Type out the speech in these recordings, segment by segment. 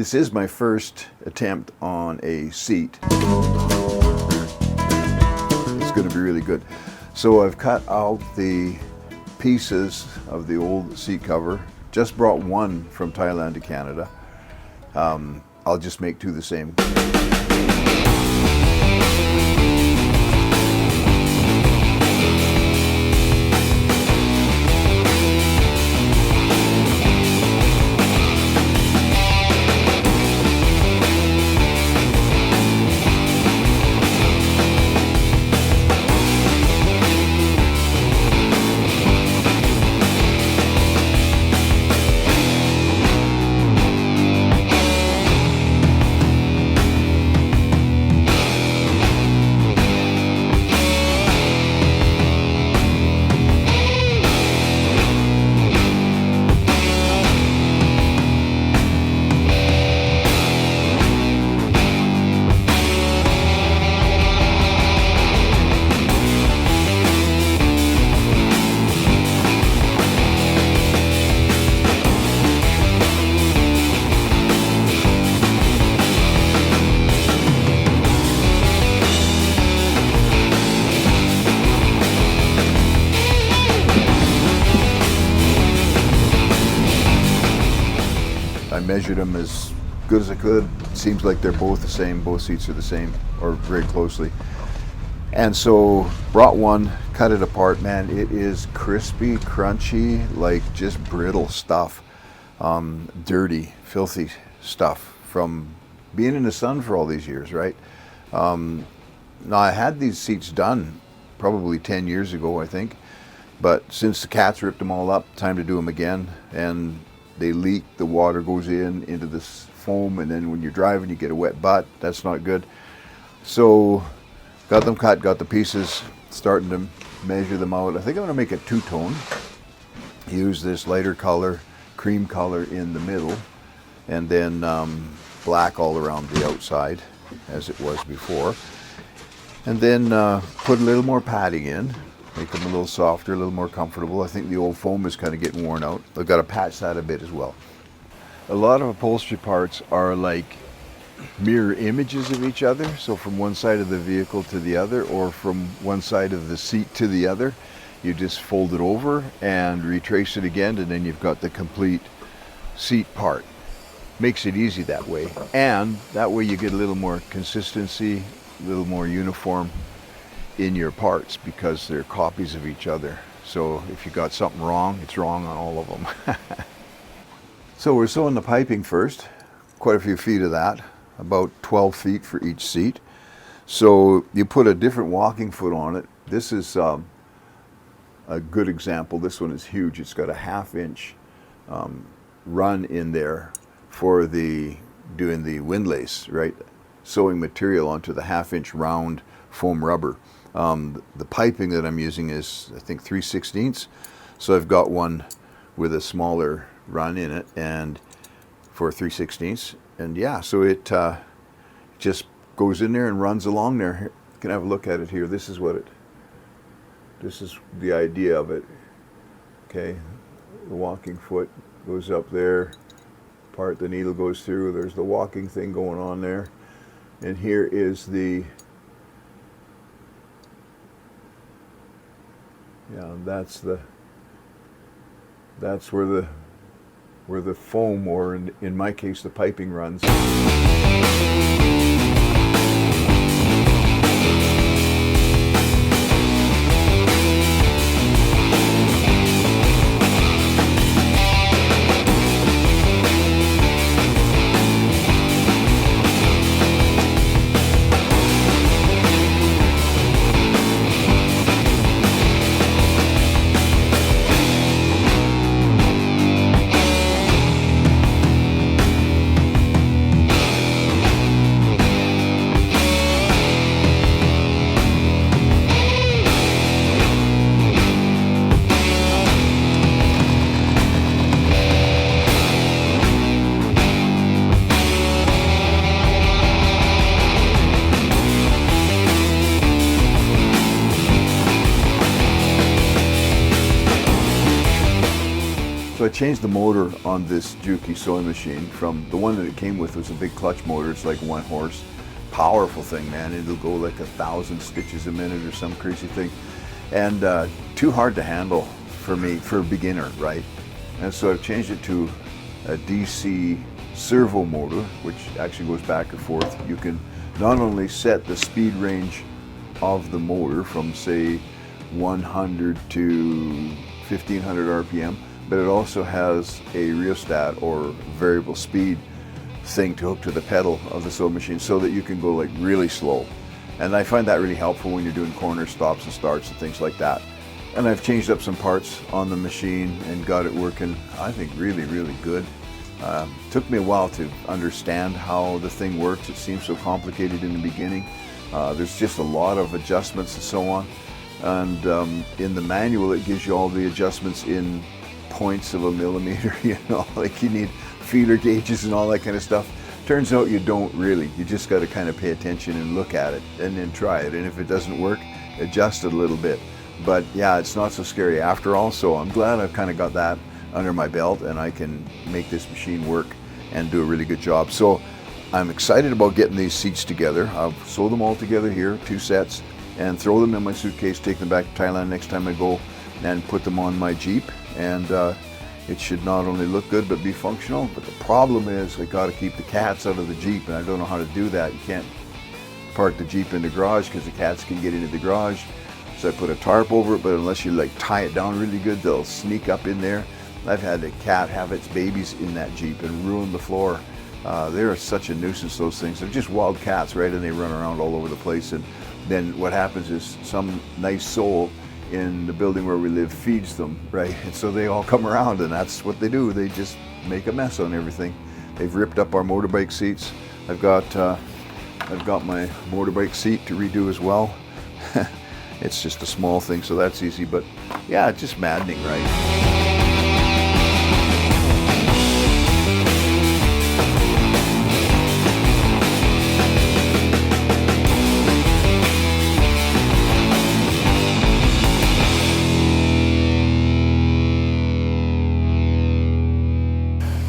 This is my first attempt on a seat. It's going to be really good. So I've cut out the pieces of the old seat cover. Just brought one from Thailand to Canada. I'll just make two the same. I measured them as good as I could. It seems like they're both the same. Both seats are the same, or very closely. And so brought one, cut it apart. Man, it is crispy, crunchy, like just brittle stuff. Dirty, filthy stuff from being in the sun for all these years, right? Now I had these seats done probably 10 years ago, I think. But since the cats ripped them all up, time to do them again. And they leak, the water goes into this foam, and then when you're driving you get a wet butt. That's not good. So got them cut, got the pieces, starting to measure them out. I think I'm going to make a two-tone. Use this lighter color, cream color in the middle, and then black all around the outside as it was before. And then put a little more padding in. Make them a little softer, a little more comfortable. I think the old foam is kind of getting worn out. I've got to patch that a bit as well. A lot of upholstery parts are like mirror images of each other. So from one side of the vehicle to the other, or from one side of the seat to the other, you just fold it over and retrace it again, and then you've got the complete seat part. Makes it easy that way. And that way you get a little more consistency, a little more uniform in your parts, because they're copies of each other. So if you got something wrong, it's wrong on all of them. So we're sewing the piping first, quite a few feet of that, about 12 feet for each seat. So you put a different walking foot on it. This is a good example. This one is huge. It's got a 1/2 inch run in there for doing the windlace, right? Sewing material onto the 1/2 inch round foam rubber. The piping that I'm using is, I think, 3/16. So I've got one with a smaller run in it, and for 3/16. And yeah, so it just goes in there and runs along there. You can have a look at it here. This is the idea of it. Okay, the walking foot goes up there, part the needle goes through. There's the walking thing going on there, and here is the that's where the foam, or in my case the piping, runs. changed the motor on this Juki sewing machine. From the one that it came with was a big clutch motor. It's like 1 horse, powerful thing, man. It'll go like 1,000 stitches a minute or some crazy thing, and too hard to handle for me, for a beginner, right? And so I've changed it to a DC servo motor, which actually goes back and forth. You can not only set the speed range of the motor from say 100 to 1500 RPM, but it also has a rheostat or variable speed thing to hook to the pedal of the sewing machine so that you can go like really slow. And I find that really helpful when you're doing corner stops and starts and things like that. And I've changed up some parts on the machine and got it working, I think, really, really good. Took me a while to understand how the thing works. It seems so complicated in the beginning. There's just a lot of adjustments and so on. And in the manual, it gives you all the adjustments in points of a millimeter, you know, like you need feeler gauges and all that kind of stuff. Turns out you don't really. You just got to kind of pay attention and look at it and then try it. And if it doesn't work, adjust it a little bit. But yeah, it's not so scary after all. So I'm glad I've kind of got that under my belt and I can make this machine work and do a really good job. So I'm excited about getting these seats together. I'll sew them all together here, 2 sets, and throw them in my suitcase, take them back to Thailand next time I go, and put them on my Jeep. And it should not only look good but be functional. But the problem is I got to keep the cats out of the Jeep, and I don't know how to do that. You can't park the Jeep in the garage because the cats can get into the garage. So I put a tarp over it, but unless you like tie it down really good, they'll sneak up in there. I've had a cat have its babies in that Jeep and ruin the floor. They're such a nuisance, those things. They're just wild cats, right? And they run around all over the place. And then what happens is some nice soul in the building where we live feeds them, right? And so they all come around, and that's what they do. They just make a mess on everything. They've ripped up our motorbike seats. I've got my motorbike seat to redo as well. It's just a small thing, so that's easy. But yeah, it's just maddening, right?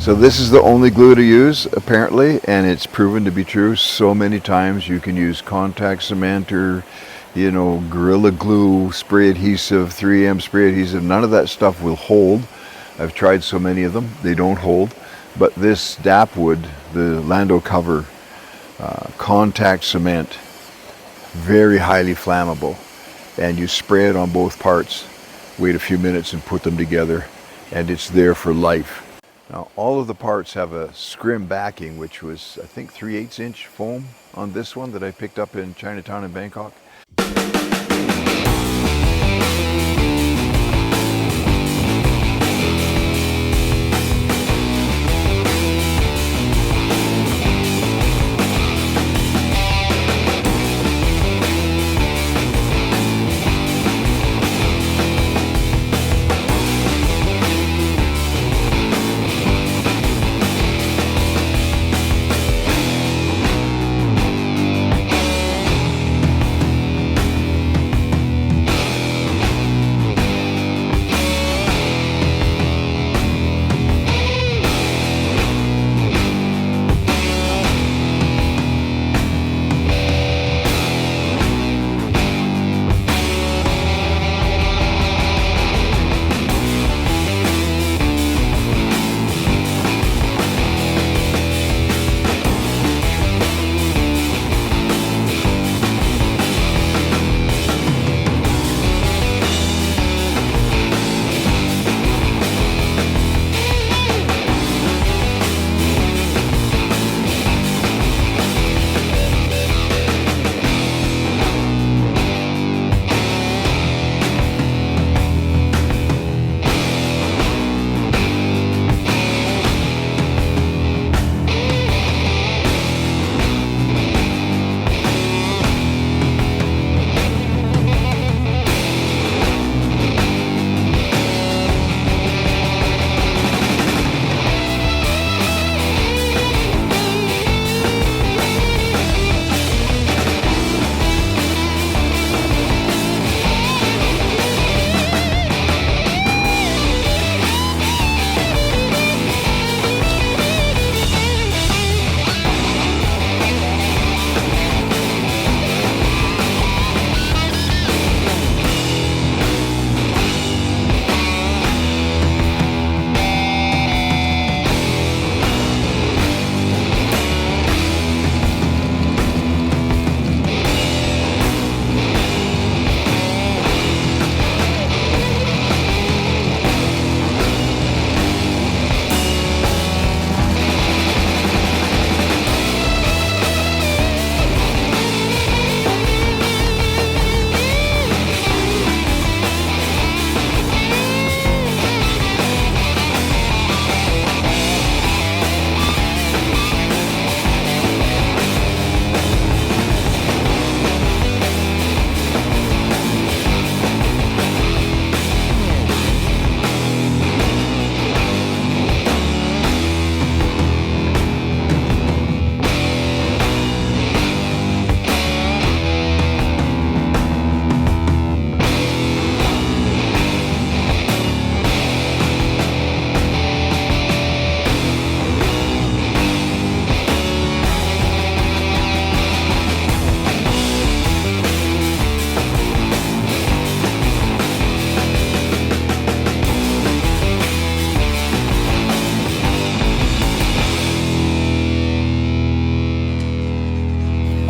So this is the only glue to use, apparently, and it's proven to be true so many times. You can use contact cement or, you know, Gorilla Glue, spray adhesive, 3M spray adhesive. None of that stuff will hold. I've tried so many of them, they don't hold. But this DAP wood, the Lando cover, contact cement, very highly flammable. And you spray it on both parts, wait a few minutes and put them together, and it's there for life. Now, all of the parts have a scrim backing, which was, I think, 3/8 inch foam on this one that I picked up in Chinatown in Bangkok.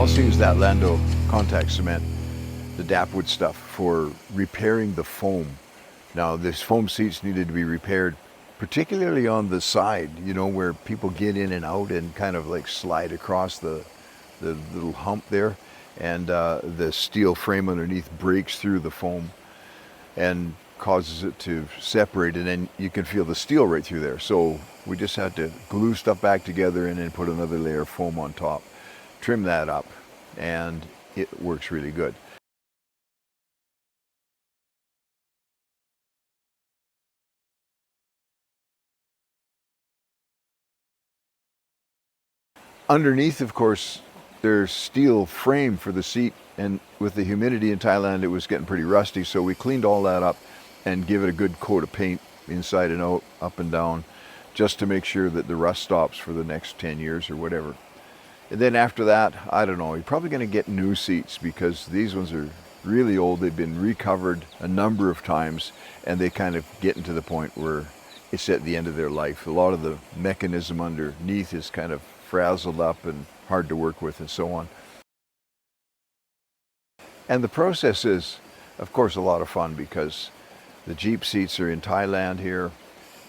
also use that Lando contact cement, the Dapwood stuff, for repairing the foam. Now, this foam seats needed to be repaired, particularly on the side, you know, where people get in and out and kind of like slide across the little hump there, and the steel frame underneath breaks through the foam and causes it to separate, and then you can feel the steel right through there. So we just had to glue stuff back together and then put another layer of foam on top, trim that up, and it works really good. Underneath, of course, there's steel frame for the seat, and with the humidity in Thailand, it was getting pretty rusty, so we cleaned all that up and give it a good coat of paint inside and out, up and down, just to make sure that the rust stops for the next 10 years or whatever. And then after that, I don't know, you're probably going to get new seats, because these ones are really old. They've been recovered a number of times, and they kind of getting to the point where it's at the end of their life. A lot of the mechanism underneath is kind of frazzled up and hard to work with and so on. And the process is, of course, a lot of fun, because the Jeep seats are in Thailand here,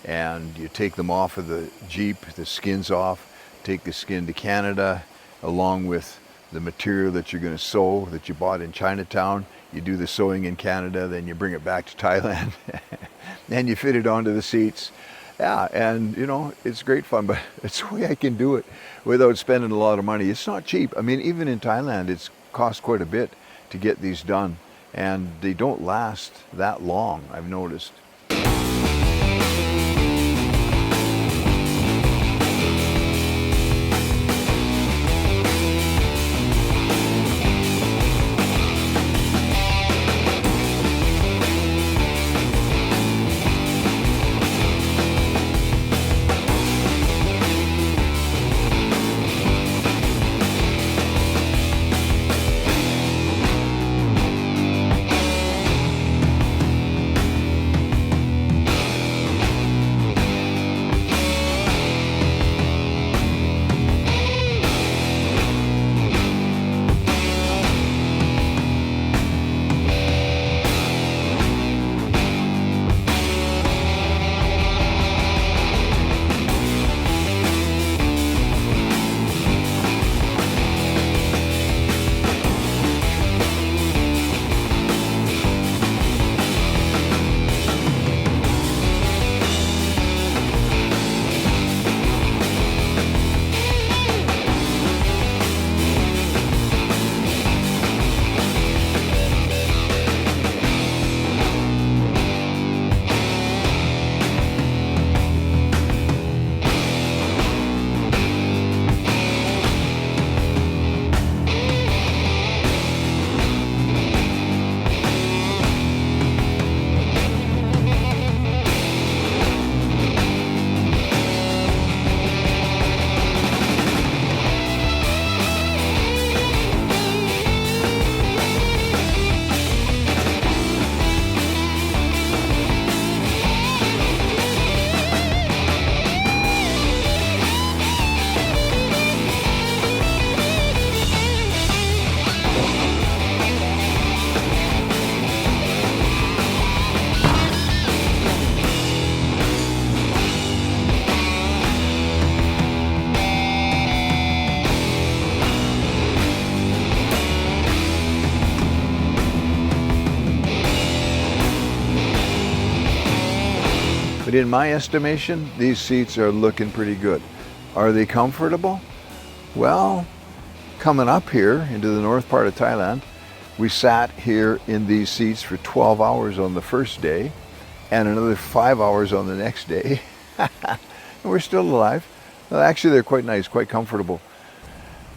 and you take them off of the Jeep, the skin's off, take the skin to Canada, along with the material that you're going to sew that you bought in Chinatown. You do the sewing in Canada, then you bring it back to Thailand, and you fit it onto the seats. Yeah, and you know, it's great fun, but it's the way I can do it without spending a lot of money. It's not cheap. I mean, even in Thailand, it's cost quite a bit to get these done, and they don't last that long, I've noticed. But in my estimation, these seats are looking pretty good. Are they comfortable? Well, coming up here into the north part of Thailand, we sat here in these seats for 12 hours on the first day and another 5 hours on the next day. And we're still alive. Well, actually, they're quite nice, quite comfortable.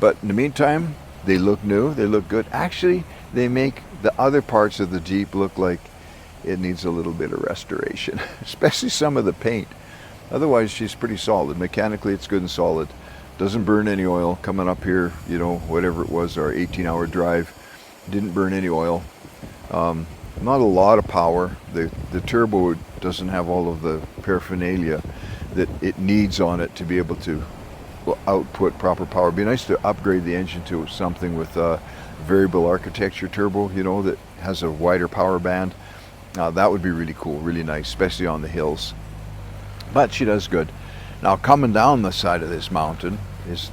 But in the meantime, they look new, they look good. Actually, they make the other parts of the Jeep look like it needs a little bit of restoration, especially some of the paint. Otherwise, she's pretty solid. Mechanically, it's good and solid. Doesn't burn any oil. Coming up here, you know, whatever it was, our 18-hour drive, didn't burn any oil. Not a lot of power. The turbo doesn't have all of the paraphernalia that it needs on it to be able to output proper power. It'd be nice to upgrade the engine to something with variable architecture turbo, you know, that has a wider power band. That would be really cool, really nice, especially on the hills. But she does good. Now coming down the side of this mountain it's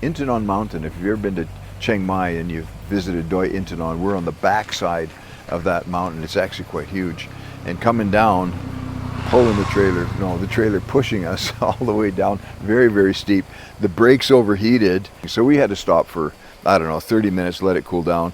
Intanon Mountain. If you've ever been to Chiang Mai and you've visited Doi Intanon, we're on the back side of that mountain. It's actually quite huge. And coming down, pulling the trailer pushing us all the way down, very, very steep. The brakes overheated, so we had to stop for, I don't know, 30 minutes, let it cool down,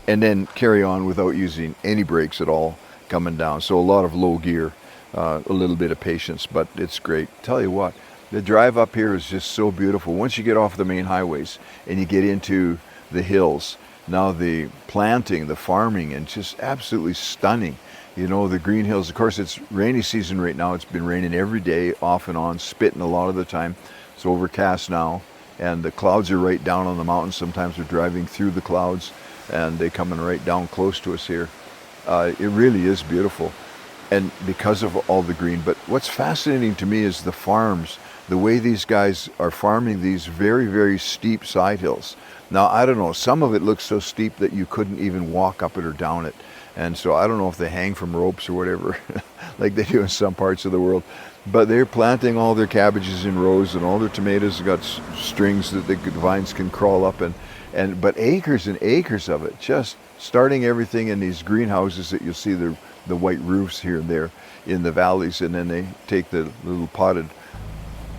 and then carry on without using any brakes at all coming down. So a lot of low gear, a little bit of patience, but it's great. Tell you what, the drive up here is just so beautiful. Once you get off the main highways and you get into the hills, now the planting, the farming, and just absolutely stunning. You know, the green hills. Of course, it's rainy season right now. It's been raining every day, off and on, spitting a lot of the time. It's overcast now, and the clouds are right down on the mountain. Sometimes we're driving through the clouds, and they're coming right down close to us here. It really is beautiful, and because of all the green. But what's fascinating to me is the farms, the way these guys are farming these very, very steep side hills. Now, I don't know, some of it looks so steep that you couldn't even walk up it or down it. And so I don't know if they hang from ropes or whatever, like they do in some parts of the world. But they're planting all their cabbages in rows, and all their tomatoes have got strings that the vines can crawl up, but acres and acres of it, just starting everything in these greenhouses that you'll see the white roofs here and there in the valleys, and then they take the little potted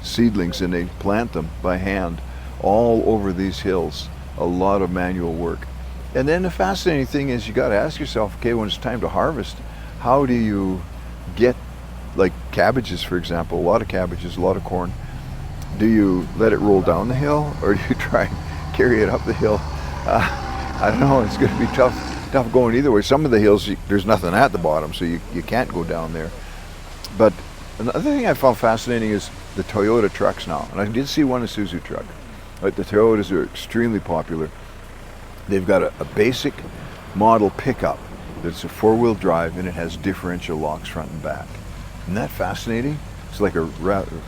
seedlings and they plant them by hand all over these hills. A lot of manual work. And then the fascinating thing is you got to ask yourself, okay, when it's time to harvest, how do you get, like cabbages, for example, a lot of cabbages, a lot of corn. Do you let it roll down the hill, or do you try and carry it up the hill? I don't know, it's going to be tough going either way. Some of the hills, there's nothing at the bottom, so you can't go down there. But another thing I found fascinating is the Toyota trucks now. And I did see one Isuzu truck, but the Toyotas are extremely popular. They've got a basic model pickup that's a four-wheel drive, and it has differential locks front and back. Isn't that fascinating? It's like a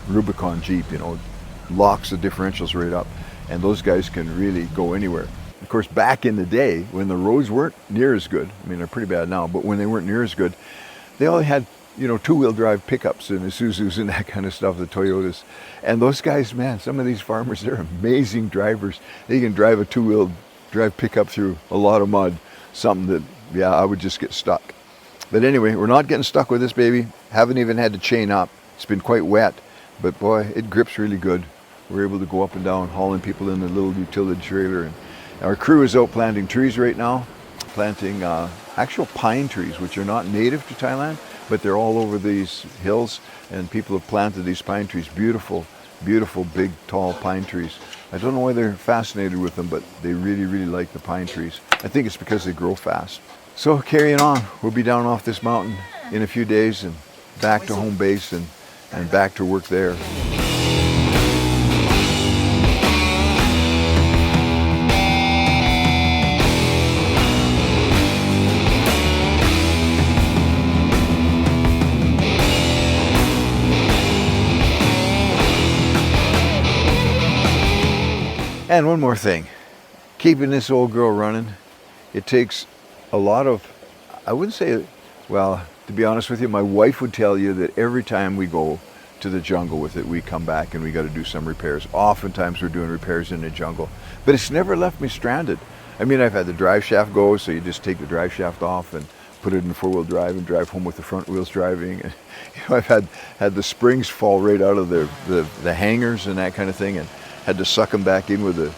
Rubicon Jeep, you know, locks the differentials right up, and those guys can really go anywhere. Of course, back in the day when the roads weren't near as good, I mean, they're pretty bad now, but when they weren't near as good, they only had, you know, two-wheel drive pickups and Isuzus and that kind of stuff, the Toyotas. And those guys, man, some of these farmers, they're amazing drivers. They can drive a two-wheel drive pickup through a lot of mud, something that, yeah, I would just get stuck. But anyway, we're not getting stuck with this baby. Haven't even had to chain up. It's been quite wet, but boy, it grips really good. We're able to go up and down, hauling people in the little utility trailer. And our crew is out planting trees right now, planting actual pine trees, which are not native to Thailand, but they're all over these hills, and people have planted these pine trees. Beautiful, beautiful, big, tall pine trees. I don't know why they're fascinated with them, but they really, really like the pine trees. I think it's because they grow fast. So carrying on, we'll be down off this mountain in a few days and back to home base and back to work there. And one more thing, keeping this old girl running, it takes a lot of, I wouldn't say, well, to be honest with you, my wife would tell you that every time we go to the jungle with it, we come back and we got to do some repairs. Oftentimes we're doing repairs in the jungle, but it's never left me stranded. I mean, I've had the drive shaft go, so you just take the drive shaft off and put it in four-wheel drive and drive home with the front wheels driving. And, you know, I've had the springs fall right out of the hangers and that kind of thing, and had to suck them back in with a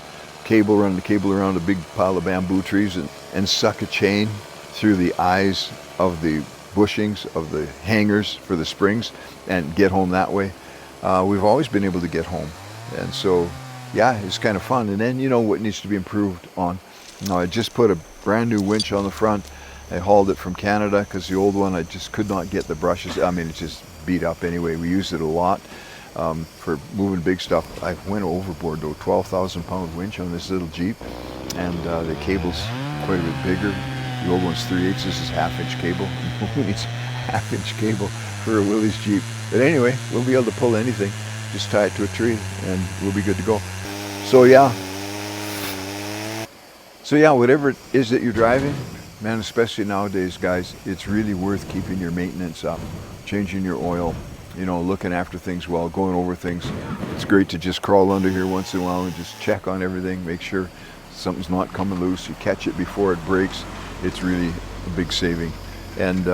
cable, run the cable around a big pile of bamboo trees and suck a chain through the eyes of the bushings of the hangers for the springs and get home that way. We've always been able to get home. And so, yeah, it's kind of fun. And then, you know, what needs to be improved on. Now, I just put a brand new winch on the front. I hauled it from Canada because the old one, I just could not get the brushes. I mean, it's just beat up anyway. We used it a lot. For moving big stuff. I went overboard though, 12,000 pound winch on this little Jeep, and the cable's quite a bit bigger. The old one's 3/8, this is 1/2-inch cable. Nobody needs 1/2-inch cable for a Willys Jeep. But anyway, we'll be able to pull anything. just tie it to a tree and we'll be good to go. So yeah, whatever it is that you're driving, man, especially nowadays, guys, it's really worth keeping your maintenance up, changing your oil, looking after things well, going over things. It's great to just crawl under here once in a while and just check on everything, make sure something's not coming loose. You catch it before it breaks. It's really a big saving. And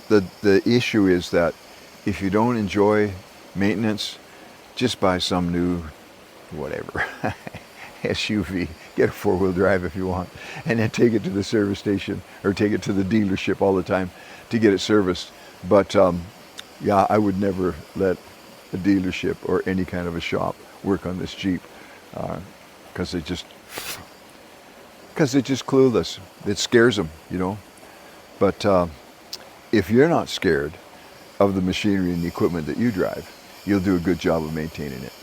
the issue is that if you don't enjoy maintenance, just buy some new whatever SUV, get a four-wheel drive if you want, and then take it to the service station or take it to the dealership all the time to get it serviced. But yeah, I would never let a dealership or any kind of a shop work on this Jeep because they're just clueless. It scares them, But if you're not scared of the machinery and the equipment that you drive, you'll do a good job of maintaining it.